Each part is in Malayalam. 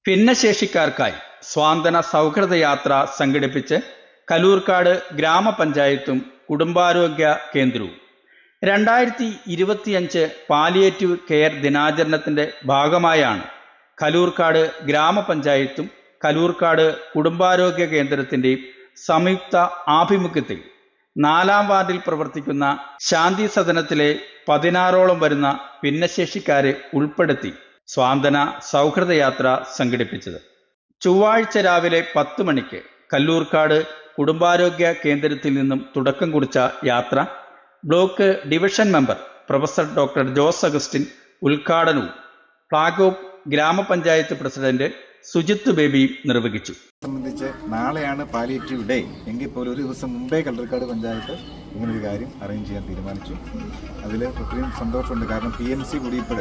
ഭിന്നശേഷിക്കാർക്കായി സ്വാന്തന സൗഹൃദയാത്ര സംഘടിപ്പിച്ച് കലൂർക്കാട് ഗ്രാമപഞ്ചായത്തും കുടുംബാരോഗ്യ കേന്ദ്രവും 2025 പാലിയേറ്റീവ് കെയർ ദിനാചരണത്തിന്റെ ഭാഗമായാണ് കലൂർക്കാട് ഗ്രാമപഞ്ചായത്തും കലൂർക്കാട് കുടുംബാരോഗ്യ കേന്ദ്രത്തിന്റെയും സംയുക്ത ആഭിമുഖ്യത്തിൽ 4-ാം വാർഡിൽ പ്രവർത്തിക്കുന്ന ശാന്തി സദനത്തിലെ 16ഓളം വരുന്ന ഭിന്നശേഷിക്കാരെ ഉൾപ്പെടുത്തി സ്വാന്തന സൗഹൃദയാത്ര സംഘടിപ്പിച്ചത്. ചൊവ്വാഴ്ച രാവിലെ 10 മണിക്ക് കല്ലൂർക്കാട് കുടുംബാരോഗ്യ കേന്ദ്രത്തിൽ നിന്നും തുടക്കം കുറിച്ച യാത്ര block division member professor doctor Jose Augustine ഉദ്ഘാടനവും ഫ്ലാഗ് ഓഫ് ഗ്രാമപഞ്ചായത്ത് പ്രസിഡന്റ് സുജിത്ത് ബേബി നിർവഹിച്ചു. സംബന്ധിച്ച് നാളെയാണ് പാലിയേറ്റീവ് ഡേ എങ്കിൽ പോലും ഒരു ദിവസം മുമ്പേ കല്ലൂർക്കാട് പഞ്ചായത്ത് ഇങ്ങനൊരു കാര്യം അറേഞ്ച് ചെയ്യാൻ തീരുമാനിച്ചു. അതിൽ ഒത്തിരി സന്തോഷമുണ്ട്. കാരണം PMC കൂടിയപ്പോൾ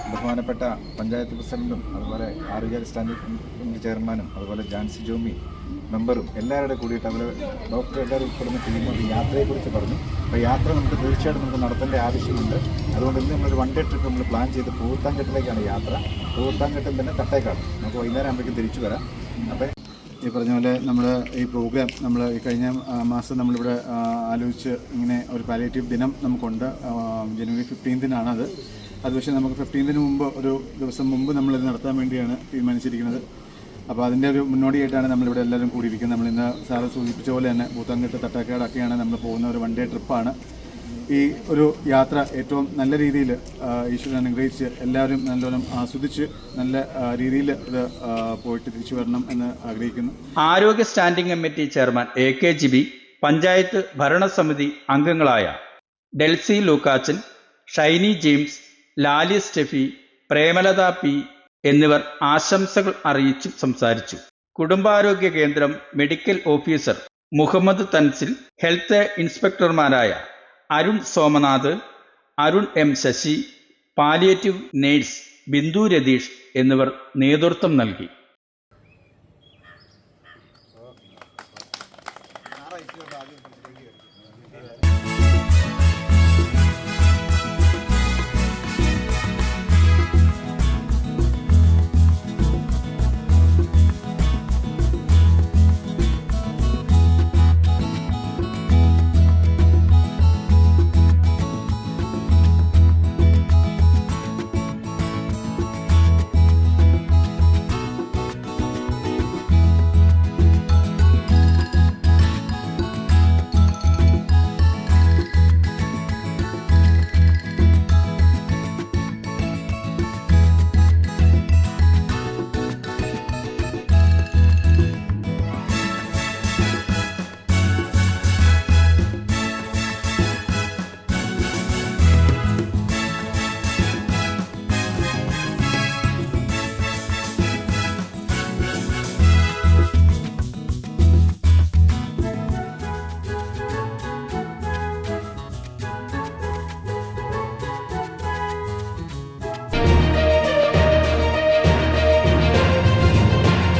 ബഹുമാനപ്പെട്ട പഞ്ചായത്ത് പ്രസിഡന്റും അതുപോലെ ആരോഗ്യ സ്റ്റാൻഡിംഗ് കമ്മിറ്റി ചെയർമാനും അതുപോലെ ജാൻസി ജോമി മെമ്പറും എല്ലാവരുടെ കൂടിയിട്ട് അവർ ഡോക്ടർ എല്ലാവരും ഉൾപ്പെടുന്ന ടീം ഒരു യാത്രയെക്കുറിച്ച് പറഞ്ഞു. അപ്പോൾ യാത്ര നമുക്ക് തീർച്ചയായിട്ടും നമുക്ക് നടത്തേണ്ട ആവശ്യമുണ്ട്. അതുകൊണ്ട് ഇന്ന് നമ്മളൊരു 1 ഡേ ട്രിപ്പ് നമ്മൾ പ്ലാൻ ചെയ്ത് പൂത്താൻകെട്ടിലേക്കാണ് യാത്ര. പൂത്താൻകെട്ടിൽ തന്നെ തട്ടേക്കാട് നമുക്ക് വൈകുന്നേരം ആകുമ്പോഴേക്കും തിരിച്ചു വരാം. അപ്പോൾ ഈ പറഞ്ഞ പോലെ നമ്മൾ ഈ പ്രോഗ്രാം നമ്മൾ ഈ കഴിഞ്ഞ മാസം നമ്മളിവിടെ ആലോചിച്ച് ഇങ്ങനെ ഒരു പാലിയേറ്റീവ് ദിനം നമുക്കുണ്ട്. ജനുവരി 15-നാണ് അത് പക്ഷേ നമുക്ക് 15-ന് മുമ്പ് ഒരു ദിവസം മുമ്പ് നമ്മളിത് നടത്താൻ വേണ്ടിയാണ് തീരുമാനിച്ചിരിക്കുന്നത്. അപ്പോൾ അതിൻ്റെ ഒരു മുന്നോടിയായിട്ടാണ് നമ്മളിവിടെ എല്ലാവരും കൂടിയിരിക്കുന്നത്. നമ്മളിന്ന് സാറ് സൂചിപ്പിച്ച പോലെ തന്നെ പൂത്താൻകെട്ട് തട്ടേക്കാടൊക്കെയാണ് നമ്മൾ പോകുന്ന ഒരു 1 ഡേ ട്രിപ്പാണ്. ഈ ഒരു യാത്ര ഏറ്റവും നല്ല രീതിയിൽ ഈശ്വരൻ അനുഗ്രഹിച്ച് എല്ലാവരും നല്ലോണം ആസ്വദിച്ച് നല്ല രീതിയിൽ ഇത് പോയിട്ട് തിരിച്ചു വരണം എന്ന് ആഗ്രഹിക്കുന്നു. ആരോഗ്യ standing committee chairman AKGB, panchayat ഭരണസമിതി അംഗങ്ങളായ Delsy Lukachan, Shiny James, Lali Steffi, Premalatha P എന്നിവർ ആശംസകൾ അറിയിച്ചു സംസാരിച്ചു. കുടുംബാരോഗ്യ കേന്ദ്രം medical officer Muhammad Tansil, health ഇൻസ്പെക്ടർമാരായ Arun Somanath, Arun M Sasi, palliative nurse Bindu Ratheesh എന്നിവർ നേതൃത്വം നൽകി.